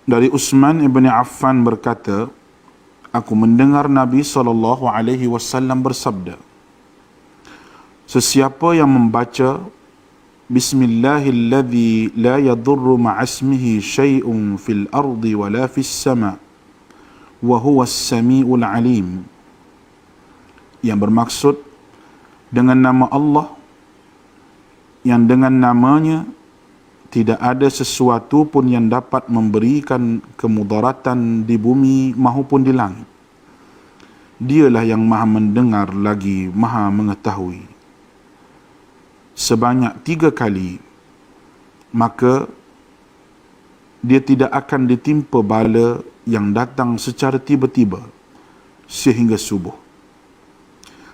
Dari Utsman ibn Affan berkata, aku mendengar Nabi SAW bersabda, sesiapa yang membaca Bismillahilladzi la yadurru ma'asmihi syai'un fil ardi wala fis sama' wa huwas sami'ul alim, yang bermaksud dengan nama Allah yang dengan namanya tidak ada sesuatu pun yang dapat memberikan kemudaratan di bumi maupun di langit. Dialah yang maha mendengar lagi maha mengetahui. Sebanyak 3 kali, maka dia tidak akan ditimpa bala yang datang secara tiba-tiba sehingga subuh.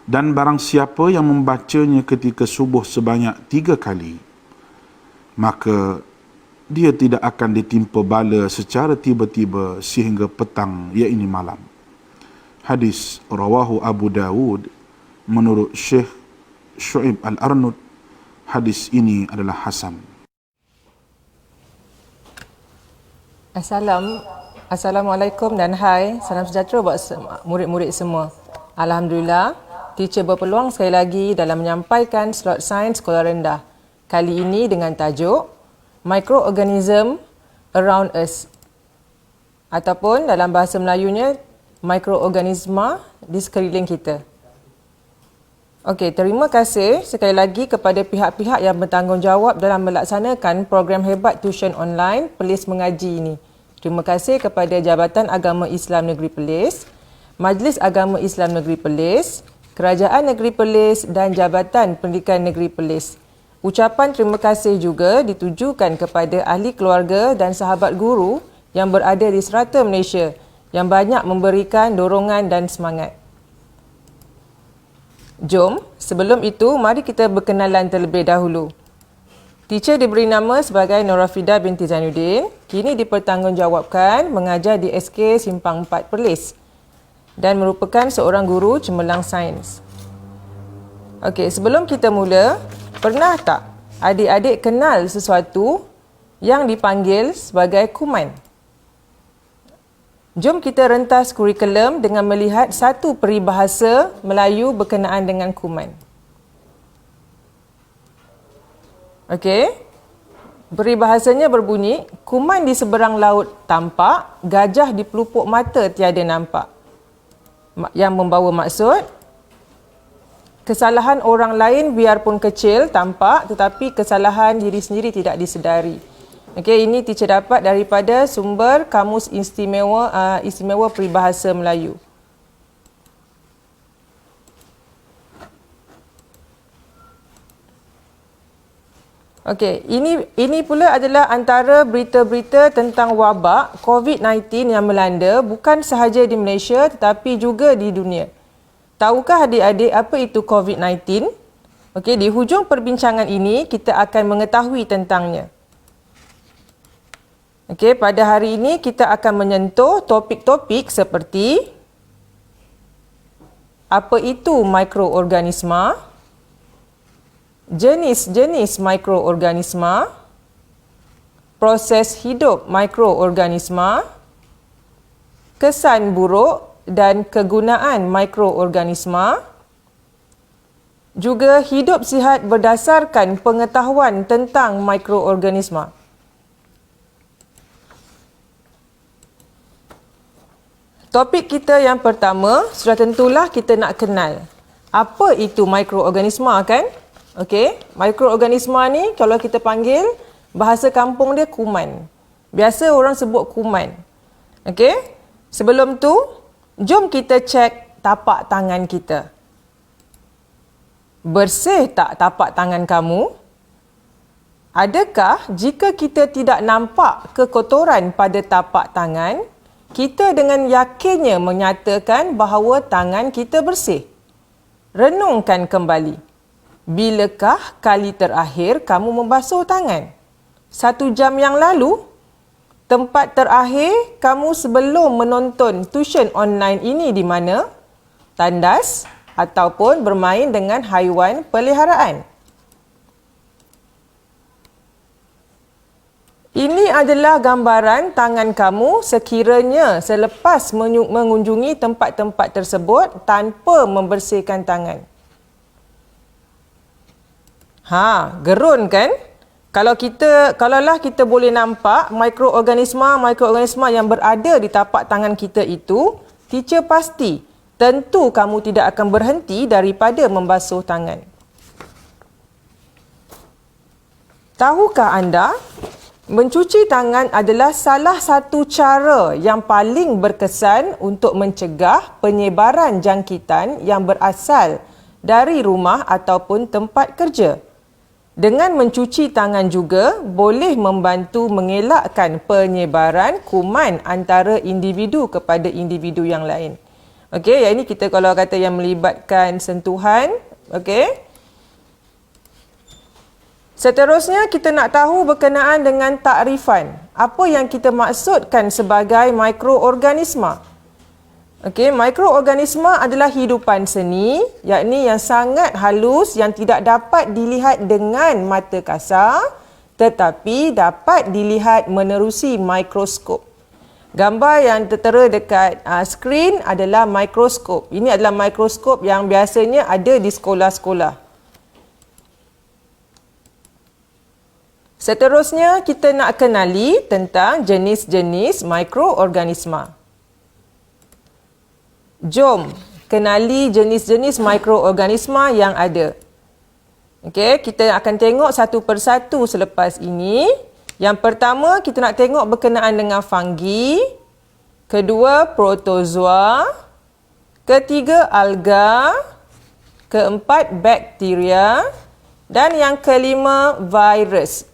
Dan barang siapa yang membacanya ketika subuh sebanyak 3 kali, maka dia tidak akan ditimpa bala secara tiba-tiba sehingga petang, iaitu malam. Hadis rawahu Abu Dawud menurut Syekh Syu'ib Al-Arnud. Hadis ini adalah hasan. Assalamualaikum dan hai. Salam sejahtera buat murid-murid semua. Alhamdulillah, teacher berpeluang sekali lagi dalam menyampaikan slot sains sekolah rendah. Kali ini dengan tajuk Microorganism Around Us, ataupun dalam bahasa Melayunya mikroorganisma di sekeliling kita. Okey, terima kasih sekali lagi kepada pihak-pihak yang bertanggungjawab dalam melaksanakan program hebat tuition online Perlis Mengaji ini. Terima kasih kepada Jabatan Agama Islam Negeri Perlis, Majlis Agama Islam Negeri Perlis, Kerajaan Negeri Perlis dan Jabatan Pendidikan Negeri Perlis. Ucapan terima kasih juga ditujukan kepada ahli keluarga dan sahabat guru yang berada di serata Malaysia yang banyak memberikan dorongan dan semangat. Jom, sebelum itu mari kita berkenalan terlebih dahulu. Teacher diberi nama sebagai Norafida binti Zainuddin, kini dipertanggungjawabkan mengajar di SK Simpang 4 Perlis dan merupakan seorang guru cemerlang sains. Okey, sebelum kita mula, pernah tak adik-adik kenal sesuatu yang dipanggil sebagai kuman? Jom kita rentas kurikulum dengan melihat satu peribahasa Melayu berkenaan dengan kuman. Okey. Peribahasanya berbunyi, kuman di seberang laut tampak, gajah di pelupuk mata tiada nampak. Yang membawa maksud, kesalahan orang lain biarpun kecil tampak, tetapi kesalahan diri sendiri tidak disedari. Okey, ini teacher dapat daripada sumber Kamus Istimewa Peribahasa Melayu. Okey, ini pula adalah antara berita-berita tentang wabak COVID-19 yang melanda bukan sahaja di Malaysia tetapi juga di dunia. Tahukah adik-adik apa itu COVID-19? Okey, di hujung perbincangan ini kita akan mengetahui tentangnya. Okey, pada hari ini kita akan menyentuh topik-topik seperti apa itu mikroorganisma, jenis-jenis mikroorganisma, proses hidup mikroorganisma, kesan buruk dan kegunaan mikroorganisma, juga hidup sihat berdasarkan pengetahuan tentang mikroorganisma. Topik kita yang pertama, sudah tentulah kita nak kenal apa itu mikroorganisma kan? Okey, mikroorganisma ni kalau kita panggil, bahasa kampung dia kuman. Biasa orang sebut kuman. Okey, sebelum tu, jom kita cek tapak tangan kita. Bersih tak tapak tangan kamu? Adakah jika kita tidak nampak kekotoran pada tapak tangan, kita dengan yakinnya menyatakan bahawa tangan kita bersih? Renungkan kembali. Bilakah kali terakhir kamu membasuh tangan? 1 jam yang lalu? Tempat terakhir kamu sebelum menonton tuition online ini di mana? Tandas ataupun bermain dengan haiwan peliharaan? Ini adalah gambaran tangan kamu sekiranya selepas mengunjungi tempat-tempat tersebut tanpa membersihkan tangan. Gerun kan? Kalaulah kita boleh nampak mikroorganisma yang berada di tapak tangan kita itu, teacher pasti tentu kamu tidak akan berhenti daripada membasuh tangan. Tahukah anda, mencuci tangan adalah salah satu cara yang paling berkesan untuk mencegah penyebaran jangkitan yang berasal dari rumah ataupun tempat kerja. Dengan mencuci tangan juga boleh membantu mengelakkan penyebaran kuman antara individu kepada individu yang lain. Okey, yang ini kita kalau kata yang melibatkan sentuhan, okey. Seterusnya kita nak tahu berkenaan dengan takrifan. Apa yang kita maksudkan sebagai mikroorganisma? Okey, mikroorganisma adalah hidupan seni, yakni yang sangat halus yang tidak dapat dilihat dengan mata kasar tetapi dapat dilihat menerusi mikroskop. Gambar yang tertera dekat skrin adalah mikroskop. Ini adalah mikroskop yang biasanya ada di sekolah-sekolah. Seterusnya kita nak kenali tentang jenis-jenis mikroorganisma. Jom kenali jenis-jenis mikroorganisma yang ada. Okey, kita akan tengok satu persatu selepas ini. Yang pertama, kita nak tengok berkenaan dengan fungi. Kedua, protozoa. Ketiga, alga. Keempat, bakteria. Dan yang kelima, virus.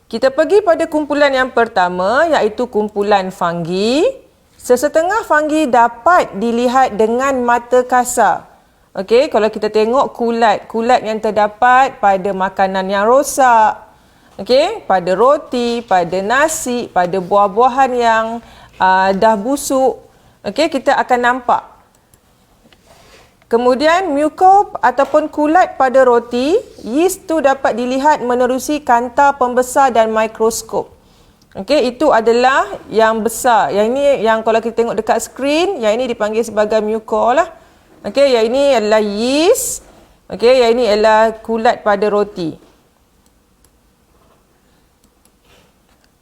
Kita pergi pada kumpulan yang pertama, iaitu kumpulan fungi. Sesetengah fungi dapat dilihat dengan mata kasar. Okey, kalau kita tengok kulat yang terdapat pada makanan yang rosak, okey, pada roti, pada nasi, pada buah-buahan yang dah busuk, okey, kita akan nampak. Kemudian mucor ataupun kulat pada roti, yeast tu dapat dilihat menerusi kanta pembesar dan mikroskop. Okey, itu adalah yang besar. Yang ini yang kalau kita tengok dekat skrin, yang ini dipanggil sebagai mucor lah. Okey, yang ini adalah yeast. Okey, yang ini adalah kulat pada roti.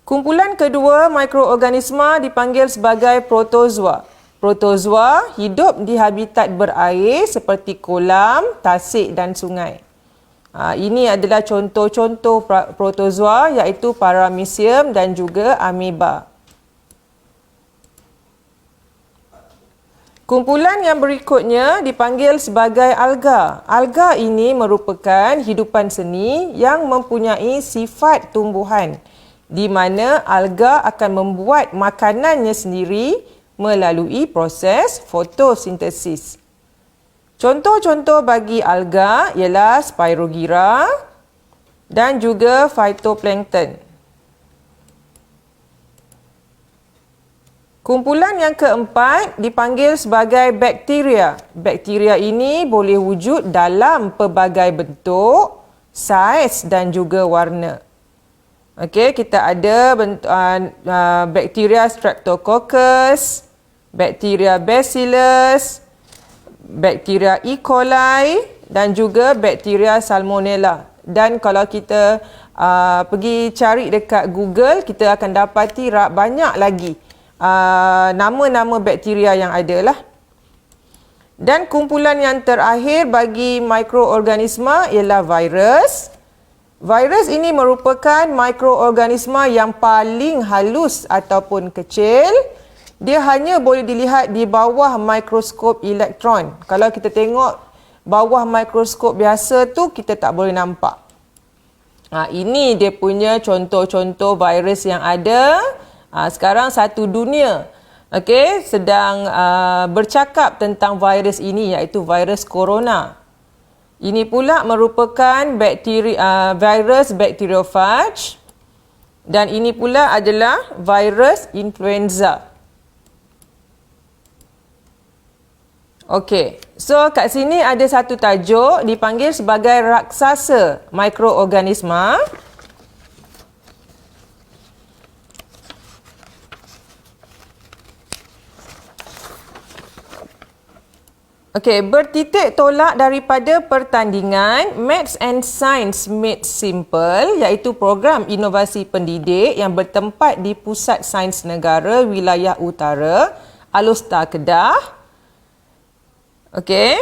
Kumpulan kedua mikroorganisma dipanggil sebagai protozoa. Protozoa hidup di habitat berair seperti kolam, tasik dan sungai. Ini adalah contoh-contoh protozoa iaitu paramecium dan juga ameba. Kumpulan yang berikutnya dipanggil sebagai alga. Alga ini merupakan hidupan seni yang mempunyai sifat tumbuhan di mana alga akan membuat makanannya sendiri melalui proses fotosintesis. Contoh-contoh bagi alga ialah Spirogyra dan juga phytoplankton. Kumpulan yang keempat dipanggil sebagai bakteria. Bakteria ini boleh wujud dalam pelbagai bentuk, saiz dan juga warna. Okey, kita ada bakteria Streptococcus, bakteria Bacillus, bakteria E. coli dan juga bakteria Salmonella. Dan kalau kita pergi cari dekat Google, kita akan dapati banyak lagi nama-nama bakteria yang ada lah. Dan kumpulan yang terakhir bagi mikroorganisma ialah virus. Virus ini merupakan mikroorganisma yang paling halus ataupun kecil. Dia hanya boleh dilihat di bawah mikroskop elektron. Kalau kita tengok bawah mikroskop biasa tu, kita tak boleh nampak. Ini dia punya contoh-contoh virus yang ada. Sekarang satu dunia sedang bercakap tentang virus ini, iaitu virus corona. Ini pula merupakan virus bacteriophage dan ini pula adalah virus influenza. Okey, so kat sini ada satu tajuk dipanggil sebagai raksasa mikroorganisma. Okey, bertitik tolak daripada pertandingan Maths and Science Made Simple, iaitu program inovasi pendidik yang bertempat di Pusat Sains Negara Wilayah Utara, Alustar Kedah. Okey.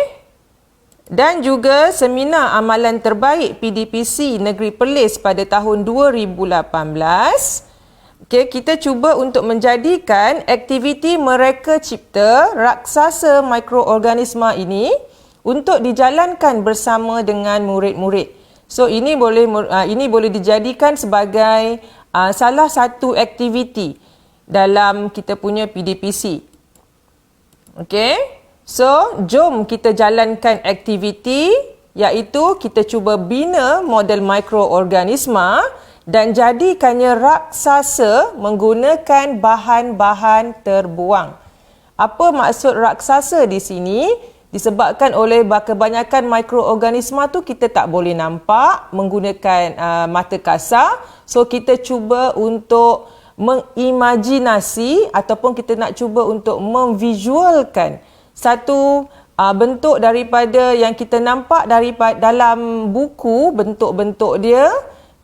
Dan juga seminar amalan terbaik PDPC Negeri Perlis pada tahun 2018. Okay, kita cuba untuk menjadikan aktiviti mereka cipta raksasa mikroorganisma ini untuk dijalankan bersama dengan murid-murid. So ini boleh dijadikan sebagai salah satu aktiviti dalam kita punya PDPC. Okay, so jom kita jalankan aktiviti, iaitu kita cuba bina model mikroorganisma dan jadikannya raksasa menggunakan bahan-bahan terbuang. Apa maksud raksasa di sini? Disebabkan oleh kebanyakan mikroorganisma tu kita tak boleh nampak menggunakan mata kasar. So kita cuba untuk mengimajinasi ataupun kita nak cuba untuk memvisualkan satu bentuk daripada yang kita nampak daripada dalam buku, bentuk-bentuk dia,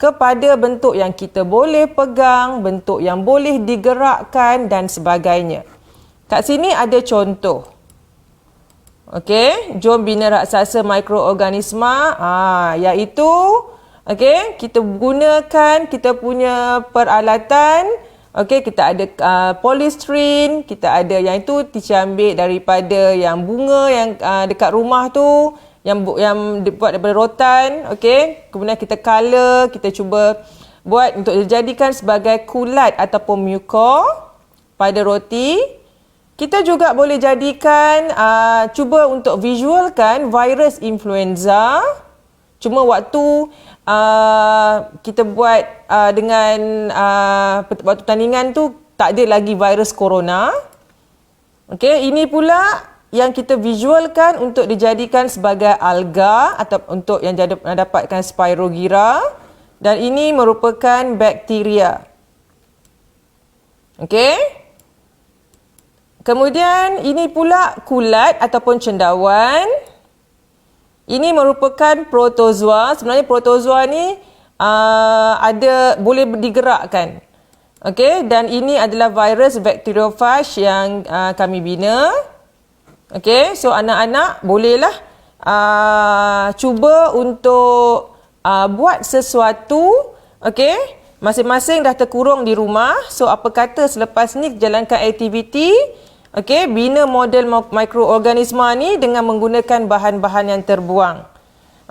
kepada bentuk yang kita boleh pegang, bentuk yang boleh digerakkan dan sebagainya. Kat sini ada contoh. Okey, jom bina raksasa mikroorganisma, iaitu okey, kita gunakan kita punya peralatan. Okey, kita ada polystyrene, kita ada yang itu teacher ambil daripada yang bunga yang dekat rumah tu, yang dibuat daripada rotan. Okey, kemudian kita color, kita cuba buat untuk dijadikan sebagai kulat ataupun muka pada roti. Kita juga boleh jadikan cuba untuk visualkan virus influenza. Cuma waktu kita buat dengan waktu tandingan tu tak ada lagi virus corona. Okey, ini pula yang kita visualkan untuk dijadikan sebagai alga atau untuk yang dapatkan Spirogyra, dan ini merupakan bakteria. Okey. Kemudian ini pula kulat ataupun cendawan. Ini merupakan protozoa. Sebenarnya protozoa ni boleh digerakkan. Okey, dan ini adalah virus bacteriophage yang kami bina. Okey, so anak-anak bolehlah cuba untuk buat sesuatu. Okey, masing-masing dah terkurung di rumah. So apa kata selepas ni jalankan aktiviti, okey, bina model mikroorganisma ni dengan menggunakan bahan-bahan yang terbuang.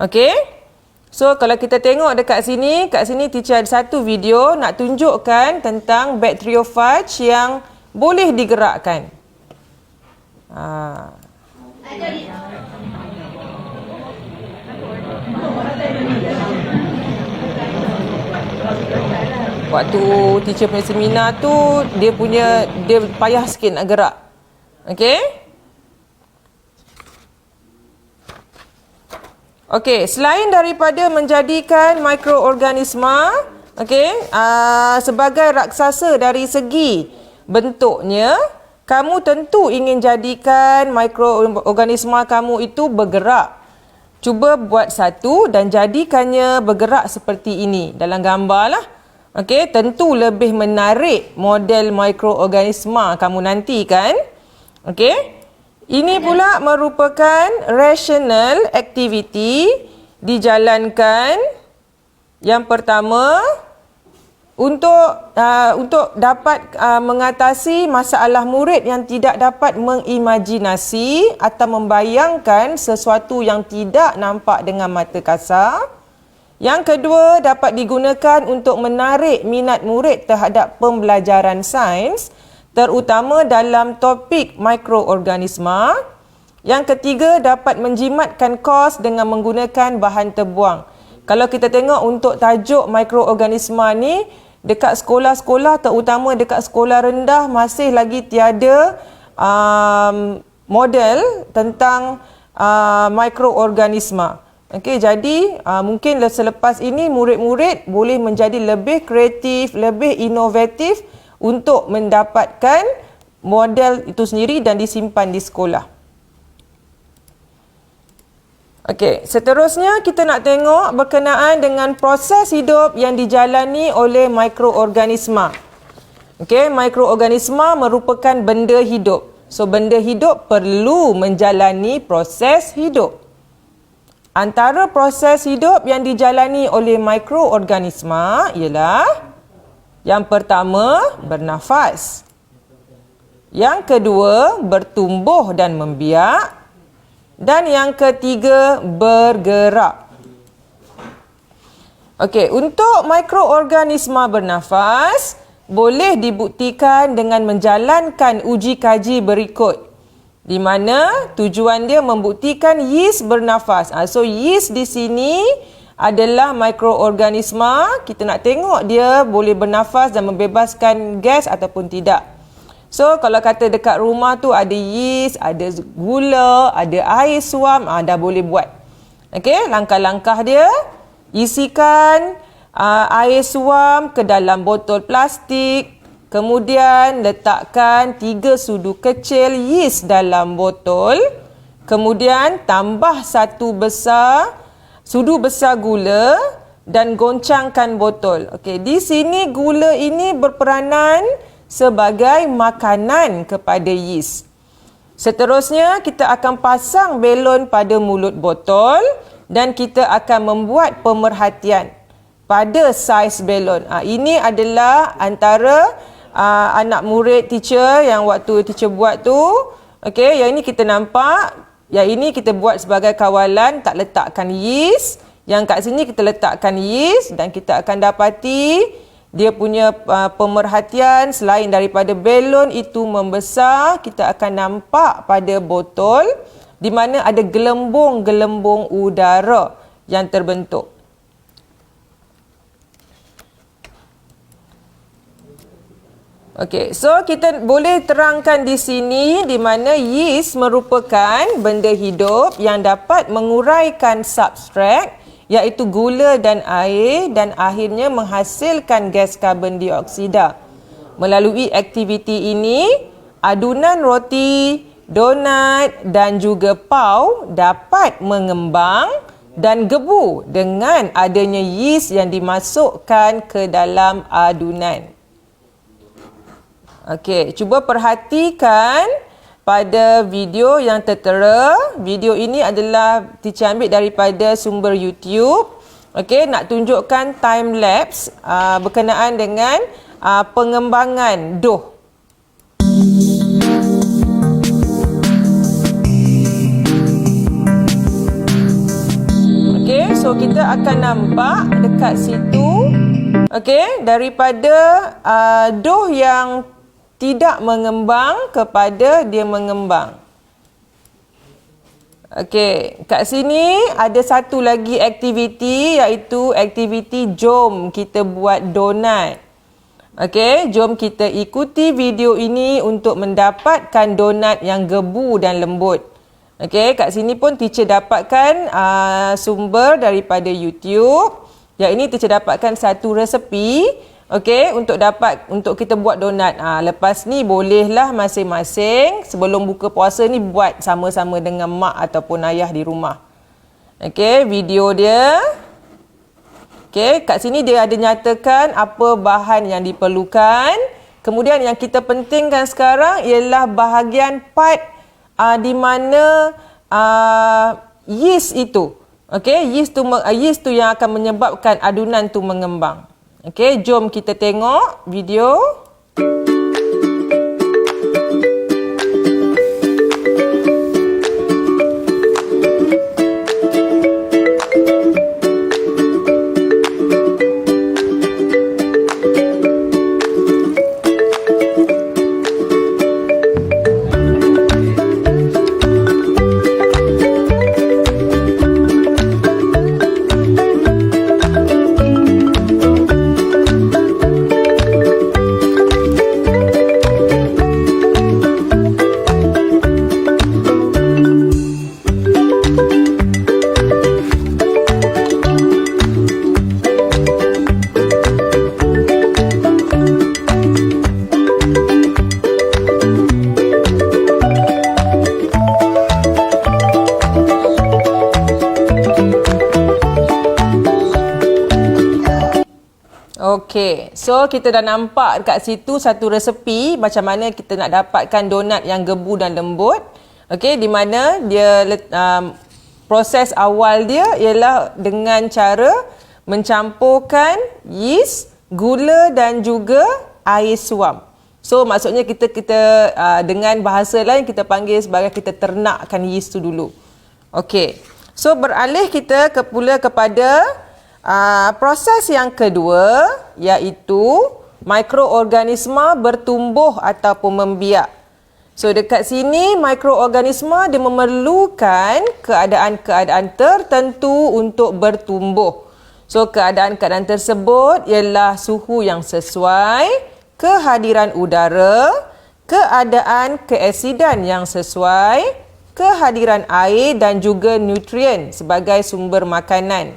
Okey, so kalau kita tengok kat sini teacher ada satu video nak tunjukkan tentang bacteriophage yang boleh digerakkan. Waktu teacher punya seminar tu dia payah sikit nak gerak. Okey? Okey, selain daripada menjadikan mikroorganisma, okey, sebagai raksasa dari segi bentuknya, kamu tentu ingin jadikan mikroorganisma kamu itu bergerak. Cuba buat satu dan jadikannya bergerak seperti ini dalam gambar lah. Okey, tentu lebih menarik model mikroorganisma kamu nanti kan. Okey. Ini pula merupakan rational activity dijalankan. Yang pertama, untuk dapat mengatasi masalah murid yang tidak dapat mengimajinasi atau membayangkan sesuatu yang tidak nampak dengan mata kasar. Yang kedua, dapat digunakan untuk menarik minat murid terhadap pembelajaran sains, terutama dalam topik mikroorganisma. Yang ketiga, dapat menjimatkan kos dengan menggunakan bahan terbuang. Kalau kita tengok untuk tajuk mikroorganisma ni, dekat sekolah-sekolah, terutama dekat sekolah rendah, masih lagi tiada model tentang mikroorganisma. Okey, jadi mungkin selepas ini murid-murid boleh menjadi lebih kreatif, lebih inovatif untuk mendapatkan model itu sendiri dan disimpan di sekolah. Okey, seterusnya kita nak tengok berkenaan dengan proses hidup yang dijalani oleh mikroorganisma. Okey, mikroorganisma merupakan benda hidup. So, benda hidup perlu menjalani proses hidup. Antara proses hidup yang dijalani oleh mikroorganisma ialah yang pertama, bernafas. Yang kedua, bertumbuh dan membiak. Dan yang ketiga, bergerak. Okey, untuk mikroorganisma bernafas, boleh dibuktikan dengan menjalankan uji kaji berikut. Di mana tujuan dia membuktikan yeast bernafas. So, yeast di sini adalah mikroorganisma. Kita nak tengok dia boleh bernafas dan membebaskan gas ataupun tidak. So, kalau kata dekat rumah tu ada yeast, ada gula, ada air suam, dah boleh buat. Okey, langkah-langkah dia, isikan air suam ke dalam botol plastik. Kemudian letakkan 3 sudu kecil yeast dalam botol. Kemudian tambah 1 sudu besar gula dan goncangkan botol. Okey, di sini gula ini berperanan sebagai makanan kepada yeast. Seterusnya, kita akan pasang belon pada mulut botol dan kita akan membuat pemerhatian pada saiz belon. Ini adalah antara anak murid teacher yang waktu teacher buat tu. Okey, yang ini kita nampak, yang ini kita buat sebagai kawalan, tak letakkan yeast. Yang kat sini kita letakkan yeast dan kita akan dapati dia punya pemerhatian selain daripada belon itu membesar, kita akan nampak pada botol di mana ada gelembung-gelembung udara yang terbentuk. Okey, so kita boleh terangkan di sini di mana yeast merupakan benda hidup yang dapat menguraikan substrat iaitu gula dan air dan akhirnya menghasilkan gas karbon dioksida. Melalui aktiviti ini, adunan roti, donat dan juga pau dapat mengembang dan gebu dengan adanya yeast yang dimasukkan ke dalam adunan. Okey, cuba perhatikan pada video yang tertera. Video ini adalah teacher ambil daripada sumber YouTube. Okey, nak tunjukkan time lapse berkenaan dengan pengembangan dough. Okey, so kita akan nampak dekat situ. Okey, daripada dough yang tidak mengembang kepada dia mengembang. Okey, kat sini ada satu lagi aktiviti iaitu aktiviti jom kita buat donat. Okey, jom kita ikuti video ini untuk mendapatkan donat yang gebu dan lembut. Okey, kat sini pun teacher dapatkan sumber daripada YouTube. Yang ini teacher dapatkan satu resepi. Okey, untuk kita buat donat. Lepas ni bolehlah masing-masing sebelum buka puasa ni buat sama-sama dengan mak ataupun ayah di rumah. Okey, video dia. Okey, kat sini dia ada nyatakan apa bahan yang diperlukan. Kemudian yang kita pentingkan sekarang ialah bahagian part di mana yeast itu. Okey, yeast tu yang akan menyebabkan adunan tu mengembang. Okey, jom kita tengok video. Okey, so kita dah nampak dekat situ satu resepi macam mana kita nak dapatkan donat yang gebu dan lembut. Okey, di mana dia proses awal dia ialah dengan cara mencampurkan yeast, gula dan juga air suam. So maksudnya kita dengan bahasa lain kita panggil sebagai kita ternakkan yeast tu dulu. Okey. So beralih kita pula kepada proses yang kedua, iaitu mikroorganisma bertumbuh ataupun membiak. So dekat sini mikroorganisma dia memerlukan keadaan-keadaan tertentu untuk bertumbuh. So keadaan-keadaan tersebut ialah suhu yang sesuai, kehadiran udara, keadaan keasidan yang sesuai, kehadiran air dan juga nutrien sebagai sumber makanan.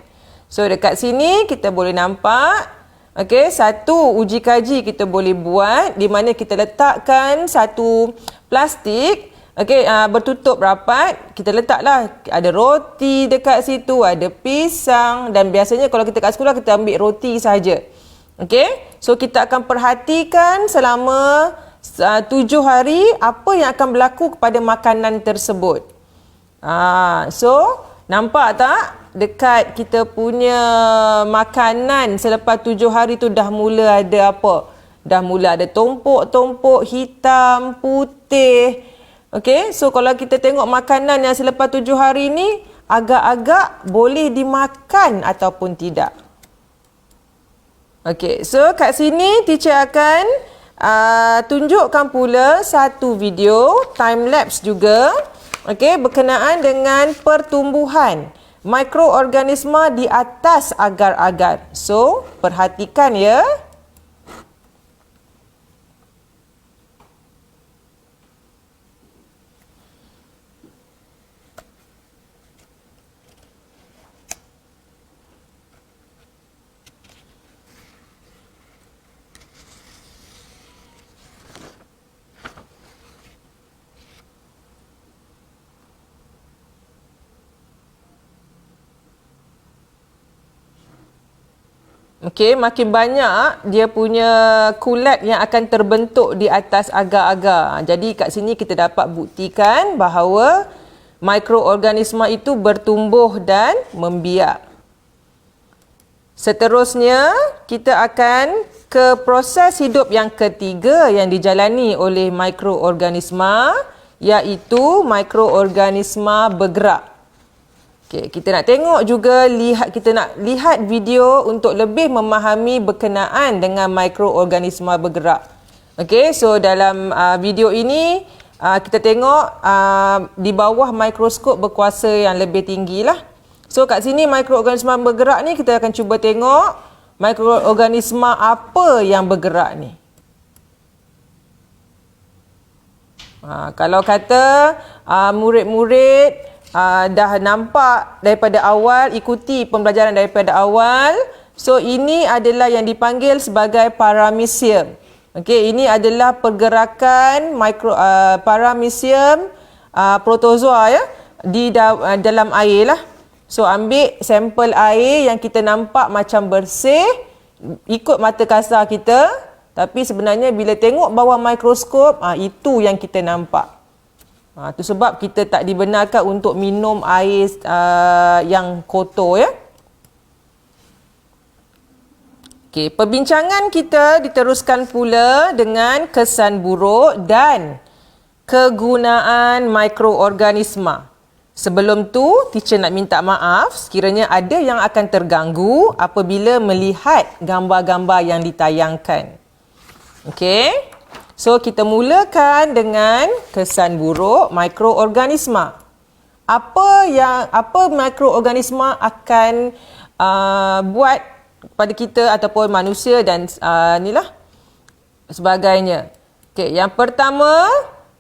So dekat sini kita boleh nampak, okey, satu uji kaji kita boleh buat di mana kita letakkan satu plastik, okey, bertutup rapat. Kita letaklah ada roti dekat situ, ada pisang dan biasanya kalau kita kat sekolah kita ambil roti saja. Okey, so kita akan perhatikan selama 7 hari apa yang akan berlaku kepada makanan tersebut. So nampak tak? Dekat kita punya makanan selepas 7 hari tu dah mula ada apa? Dah mula ada tumpuk-tumpuk hitam, putih. Okey, so kalau kita tengok makanan yang selepas 7 hari ni agak-agak boleh dimakan ataupun tidak. Okey, so kat sini teacher akan tunjukkan pula satu video time lapse juga. Okey, berkenaan dengan pertumbuhan mikroorganisma di atas agar-agar. So, perhatikan ya. Okey, makin banyak dia punya kulat yang akan terbentuk di atas agar-agar. Jadi kat sini kita dapat buktikan bahawa mikroorganisma itu bertumbuh dan membiak. Seterusnya, kita akan ke proses hidup yang ketiga yang dijalani oleh mikroorganisma, iaitu mikroorganisma bergerak. Okay, kita nak tengok juga, kita nak lihat video untuk lebih memahami berkenaan dengan mikroorganisma bergerak. Okey, so dalam video ini kita tengok di bawah mikroskop berkuasa yang lebih tinggi lah. So kat sini mikroorganisma bergerak ni kita akan cuba tengok mikroorganisma apa yang bergerak ni. Kalau kata murid-murid dah nampak daripada awal, ikuti pembelajaran daripada awal. So ini adalah yang dipanggil sebagai paramecium. Okey, ini adalah pergerakan paramecium protozoa ya di dalam air lah. So ambil sampel air yang kita nampak macam bersih ikut mata kasar kita, tapi sebenarnya bila tengok bawah mikroskop itu yang kita nampak. Itu sebab kita tak dibenarkan untuk minum air yang kotor ya. Okey, perbincangan kita diteruskan pula dengan kesan buruk dan kegunaan mikroorganisma. Sebelum tu, teacher nak minta maaf sekiranya ada yang akan terganggu apabila melihat gambar-gambar yang ditayangkan. Okey. So, kita mulakan dengan kesan buruk mikroorganisma. Apa mikroorganisma akan buat pada kita ataupun manusia dan sebagainya. Okey, yang pertama,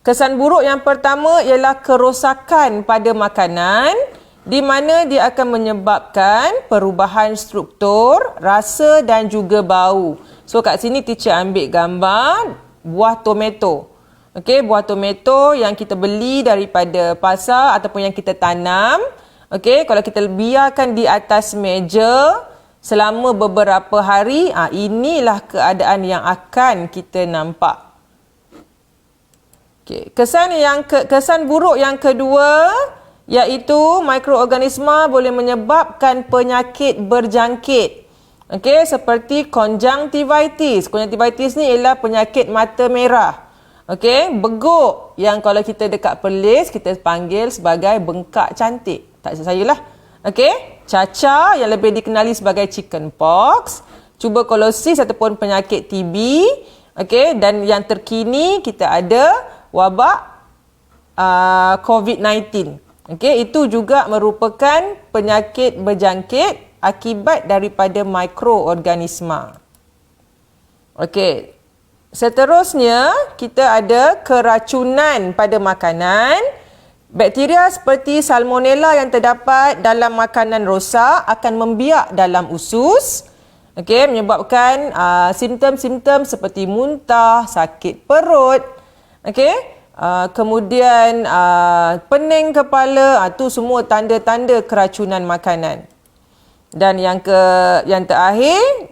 kesan buruk yang pertama ialah kerosakan pada makanan di mana dia akan menyebabkan perubahan struktur, rasa dan juga bau. So, kat sini teacher ambil gambar buah tomato. Okey, buah tomato yang kita beli daripada pasar ataupun yang kita tanam. Okey, kalau kita biarkan di atas meja, selama beberapa hari, inilah keadaan yang akan kita nampak. Okay. Kesan buruk yang kedua iaitu mikroorganisma boleh menyebabkan penyakit berjangkit. Okey, seperti konjungtivitis. Konjungtivitis ni ialah penyakit mata merah. Okey, beguk yang kalau kita dekat Perlis kita panggil sebagai bengkak cantik. Tak silap saya lah. Okey, cacar yang lebih dikenali sebagai chicken pox, tuberculosis ataupun penyakit TB. Okey, dan yang terkini kita ada wabak COVID-19. Okey, itu juga merupakan penyakit berjangkit akibat daripada mikroorganisma. Okey. Seterusnya, kita ada keracunan pada makanan. Bakteria seperti salmonella yang terdapat dalam makanan rosak akan membiak dalam usus. Okey, menyebabkan simptom-simptom seperti muntah, sakit perut. Okey. Kemudian pening kepala, tu semua tanda-tanda keracunan makanan. Dan yang terakhir,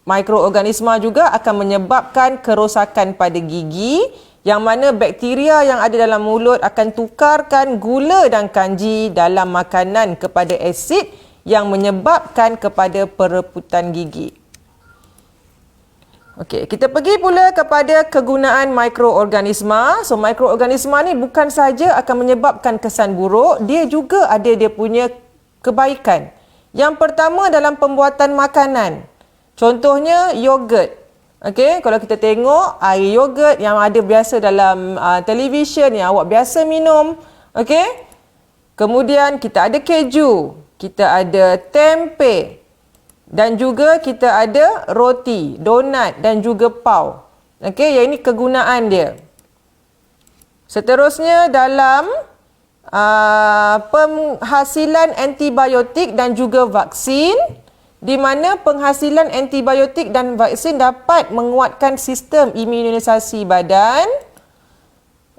mikroorganisma juga akan menyebabkan kerosakan pada gigi, yang mana bakteria yang ada dalam mulut akan tukarkan gula dan kanji dalam makanan kepada asid yang menyebabkan kepada pereputan gigi. Okey, kita pergi pula kepada kegunaan mikroorganisma. So, mikroorganisma ni bukan saja akan menyebabkan kesan buruk, dia juga ada dia punya kebaikan. Yang pertama dalam pembuatan makanan. Contohnya yogurt. Okey, kalau kita tengok air yogurt yang ada biasa dalam televisyen yang awak biasa minum. Okey. Kemudian kita ada keju, kita ada tempe dan juga kita ada roti, donat dan juga pau. Okey, yang ini kegunaan dia. Seterusnya dalam penghasilan antibiotik dan juga vaksin, di mana penghasilan antibiotik dan vaksin dapat menguatkan sistem imunisasi badan.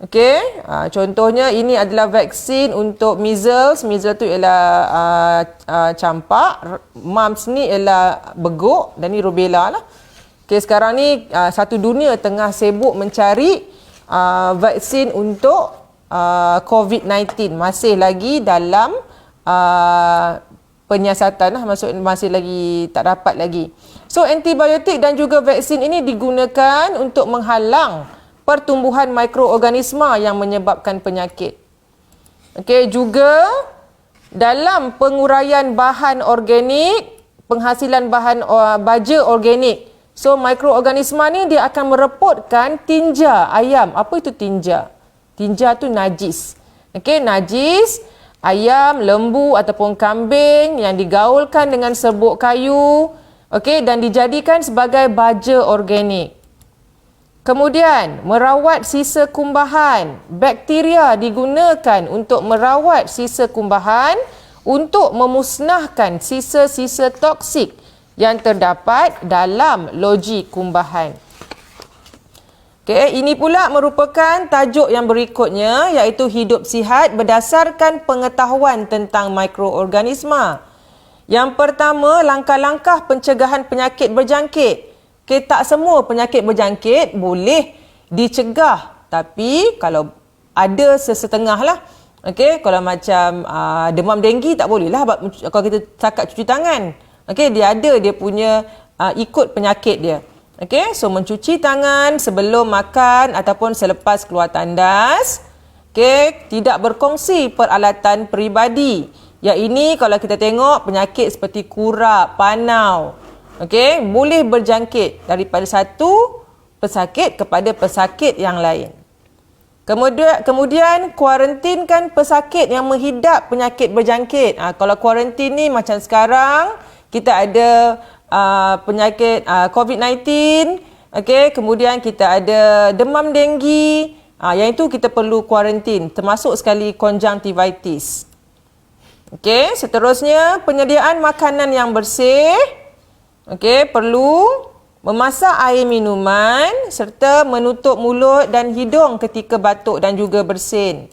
Okey, contohnya ini adalah vaksin untuk measles. Measles tu ialah campak, mumps ni ialah beguk dan ni rubella lah. Okey, sekarang ni satu dunia tengah sibuk mencari vaksin untuk COVID-19, masih lagi dalam penyiasatan lah, masih lagi tak dapat lagi. So antibiotik dan juga vaksin ini digunakan untuk menghalang pertumbuhan mikroorganisma yang menyebabkan penyakit. Okey, juga dalam penguraian bahan organik, penghasilan bahan baja organik. So mikroorganisma ni dia akan merepotkan tinja ayam. Apa itu tinja? Tinja tu najis. Okey, najis ayam, lembu ataupun kambing yang digaulkan dengan serbuk kayu, okey, dan dijadikan sebagai baja organik. Kemudian, merawat sisa kumbahan. Bakteria digunakan untuk merawat sisa kumbahan untuk memusnahkan sisa-sisa toksik yang terdapat dalam loji kumbahan. Okay, ini pula merupakan tajuk yang berikutnya, iaitu hidup sihat berdasarkan pengetahuan tentang mikroorganisma. Yang pertama, langkah-langkah pencegahan penyakit berjangkit. Okay, tak semua penyakit berjangkit boleh dicegah, tapi kalau ada sesetengah lah. Okay, kalau macam demam denggi tak boleh lah kalau kita cakap cuci tangan. Okay, dia ada dia punya ikut penyakit dia. Okey, so mencuci tangan sebelum makan ataupun selepas keluar tandas. Okey, tidak berkongsi peralatan peribadi. Yang ini kalau kita tengok penyakit seperti kurap, panau. Okey, boleh berjangkit daripada satu pesakit kepada pesakit yang lain. Kemudian kuarantinkan pesakit yang menghidap penyakit berjangkit. Kalau kuarantin ni macam sekarang kita ada penyakit COVID-19, okey, kemudian kita ada demam denggi, yang itu kita perlu kuarantin, termasuk sekali konjungtivitis. Okey, seterusnya penyediaan makanan yang bersih. Okey, perlu memasak air minuman serta menutup mulut dan hidung ketika batuk dan juga bersin.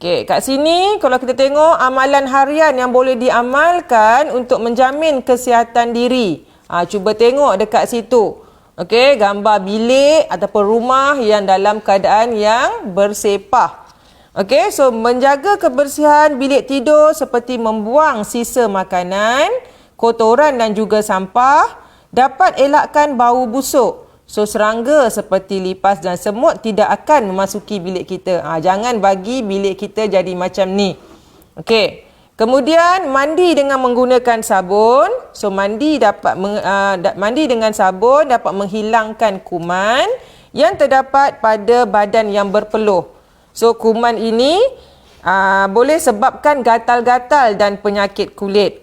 Okey, kat sini kalau kita tengok amalan harian yang boleh diamalkan untuk menjamin kesihatan diri. Cuba tengok dekat situ. Okey, gambar bilik ataupun rumah yang dalam keadaan yang bersepah. Okey, so menjaga kebersihan bilik tidur seperti membuang sisa makanan, kotoran dan juga sampah dapat elakkan bau busuk. So serangga seperti lipas dan semut tidak akan memasuki bilik kita. Jangan bagi bilik kita jadi macam ni. Okey. Kemudian mandi dengan menggunakan sabun. So mandi dengan sabun dapat menghilangkan kuman yang terdapat pada badan yang berpeluh. So kuman ini boleh sebabkan gatal-gatal dan penyakit kulit.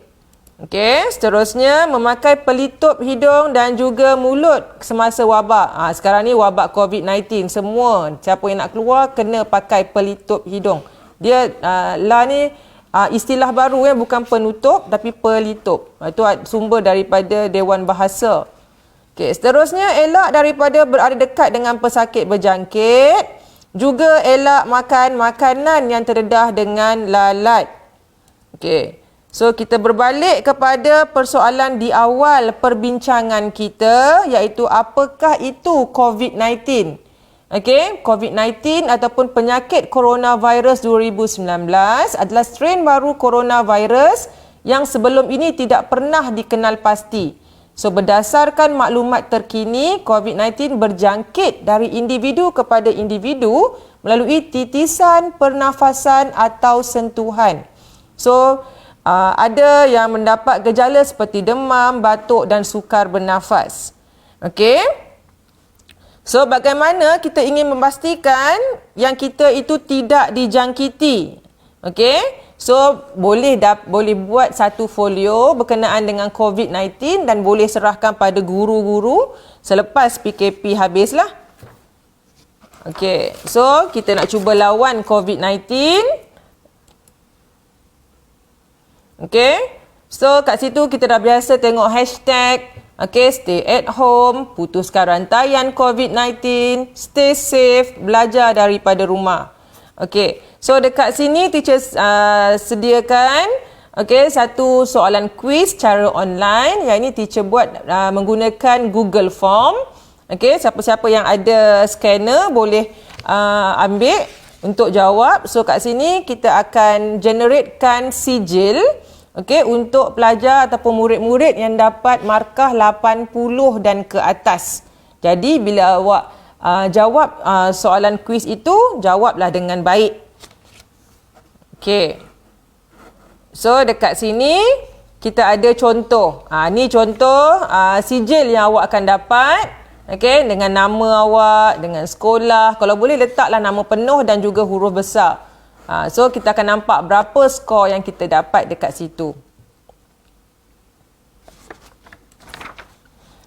Okey, seterusnya memakai pelitup hidung dan juga mulut semasa wabak. Sekarang ni wabak COVID-19, semua siapa yang nak keluar kena pakai pelitup hidung. Dia ni istilah baru bukan penutup tapi pelitup. Itu sumber daripada Dewan Bahasa. Okey, seterusnya elak daripada berada dekat dengan pesakit berjangkit. Juga elak makan makanan yang terdedah dengan lalat. Okey. So, kita berbalik kepada persoalan di awal perbincangan kita, iaitu apakah itu COVID-19? Okey, COVID-19 ataupun penyakit coronavirus 2019 adalah strain baru coronavirus yang sebelum ini tidak pernah dikenal pasti. So, berdasarkan maklumat terkini, COVID-19 berjangkit dari individu kepada individu melalui titisan, pernafasan atau sentuhan. So, ada yang mendapat gejala seperti demam, batuk dan sukar bernafas. Okey. So, bagaimana kita ingin memastikan yang kita itu tidak dijangkiti? Okey. So, boleh buat satu folio berkenaan dengan COVID-19 dan boleh serahkan pada guru-guru selepas PKP habislah. Okey. So, kita nak cuba lawan COVID-19. Okey. So, kat situ kita dah biasa tengok hashtag. Okey, stay at home, putuskan rantaian COVID-19, stay safe, belajar daripada rumah. Okey. So, dekat sini teacher sediakan satu soalan quiz secara online yang ini teacher buat menggunakan Google Form. Okey, siapa-siapa yang ada scanner boleh ambil untuk jawab. So, kat sini kita akan generatekan sijil untuk pelajar ataupun murid-murid yang dapat markah 80 dan ke atas. Jadi bila awak jawab soalan kuis itu, jawablah dengan baik. Okey. So dekat sini kita ada contoh. Ni contoh sijil yang awak akan dapat. Okey, dengan nama awak, dengan sekolah. Kalau boleh letaklah nama penuh dan juga huruf besar. So, kita akan nampak berapa skor yang kita dapat dekat situ.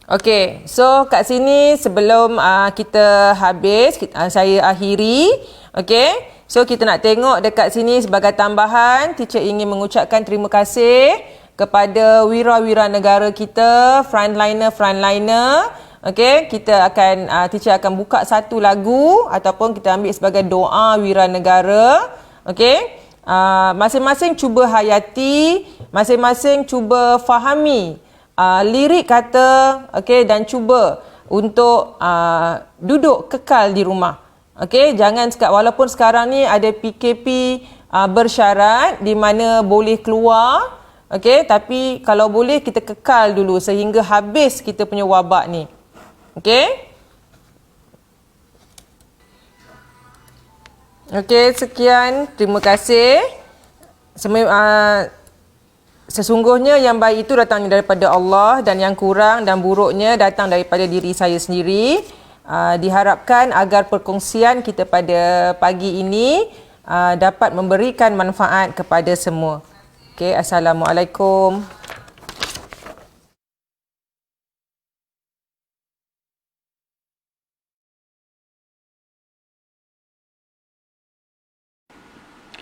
Okey, so kat sini sebelum kita habis, saya akhiri. Okey, so kita nak tengok dekat sini sebagai tambahan, teacher ingin mengucapkan terima kasih kepada wira-wira negara kita, frontliner. Okey, teacher akan buka satu lagu ataupun kita ambil sebagai doa wira negara. Okey, masing-masing cuba hayati, masing-masing cuba fahami lirik kata, okey, dan cuba untuk duduk kekal di rumah. Okey, jangan walaupun sekarang ni ada PKP bersyarat di mana boleh keluar, okey, tapi kalau boleh kita kekal dulu sehingga habis kita punya wabak ni. Okey? Okey, sekian. Terima kasih. Sesungguhnya yang baik itu datangnya daripada Allah dan yang kurang dan buruknya datang daripada diri saya sendiri. Diharapkan agar perkongsian kita pada pagi ini dapat memberikan manfaat kepada semua. Okey, Assalamualaikum.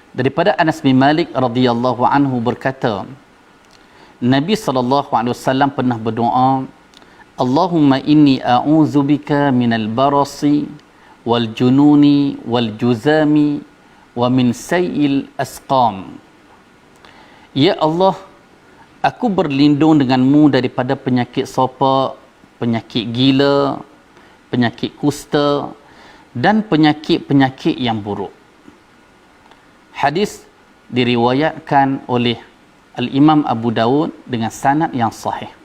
Daripada Anas bin Malik radhiyallahu anhu berkata, Nabi SAW pernah berdoa, Allahumma inni a'udzubika minal barasi wal jununi wal juzami wa min sayil asqam. Ya Allah, aku berlindung denganmu daripada penyakit sopak, penyakit gila, penyakit kusta dan penyakit-penyakit yang buruk. Hadis diriwayatkan oleh Al-Imam Abu Dawud dengan sanad yang sahih.